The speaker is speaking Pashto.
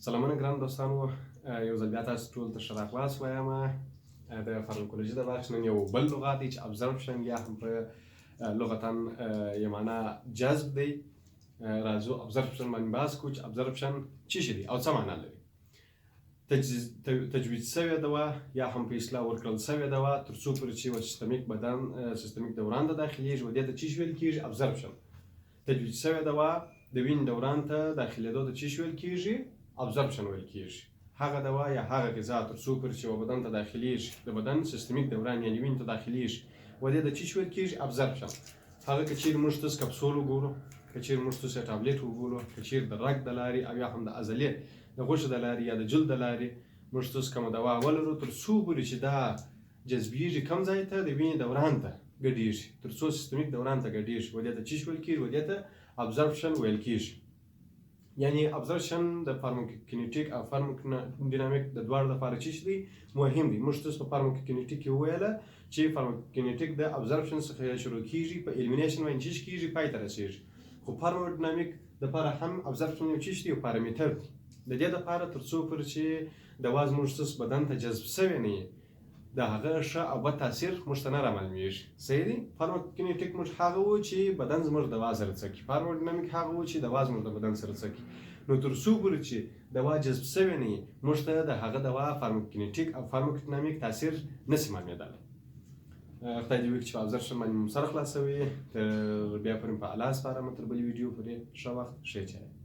سلامونه ګران دوستانو، یو ځل بیا تاسو ټول ته ښه راغلاست وایم. د فارماکولوژي د بخش نن یو بل لغت دی چې ابزرپشن یا هم په لغتا یې معنا جذب دی. راځو ابزرپشن باندې بحث کوو چې ابزرپشن څه شی دی او څه معنا لري. تجویز شوې دوا یا هم په اصطلاح ورکړل شوې دوا تر څو پورې چې سیستمیک دوران ته داخلیږي و دې ته څه ویل کیږي؟ ابزرپشن. تجویز شوې دوا د وینې دوران ته داخلېدو ته څه ویل کیږي؟ ابزرپشن ویل کیږي. هغه دوا یا هغه غذا تر څو پورې چې بدن ته داخلیږي، د بدن سیستمیک دوران یعنې وینې ته داخلیږي و دې ته څه ویل کیږي؟ ابزرپشن. هغه که چیرې موږ تاسو کپسول وګورو، که چیرې موږ تاسو ټابلیټ وګورو، که چیرې د رګ د لارې او یا هم د عضلې د غوښې د لارې یا د جلد د لارې موږ تاسو کومه دوا ولرو، تر څو پورې چې دا جذبیږي کوم ځای ته؟ د وینې دوران ته ګډیږي، تر څو سیستمیک دوران ته ګډیږي و دې ته څه ویل کیږي؟ و دې ته ابزرپشن ویل کیږي. یعنی ابزرپشن د فارماکوکینیټیک او فارماکوډینامیک د دواړو لپاره څه دی؟ مهم دی. موږ تاسو په فارماکوکینیټیک کې وویله چې فارماکوکینیټیک د ابزرپشن څخه شروع کیږي، په الیمینیشن باندې څه کیږي؟ پای ته رسیږي. خو فارماکوډینامیک لپاره هم ابزرپشن یو څه دی، یو پارامتر دی. د دې لپاره تر څو پورې چې دوا زموږ تاسو بدن ته جذب شوی نه وي، د هغه ښه او بد تاثیر موږ ته نه رامعلومیږي. صحیح دی؟ فارماکوکینیټیک موږ هغه وو چې بدن زموږ دوا سره څه کوي، فارماکوډینامیک هغه وو چې دوا زموږ د بدن سره څه کوي. نو تر څو پورې چې دوا جذب شوی نه وي، موږ ته د هغه دوا فارماکوکینیټیک او فارماکوډینامیک تاثیر نشي معلومېدلی. خدای دې وکړي چې په ابزرپشن باندې مو سر خلاصوي. تر بیا پورې په الله سپارم، تر بلې ویډیو پورې ښه وخت، ښې چارې.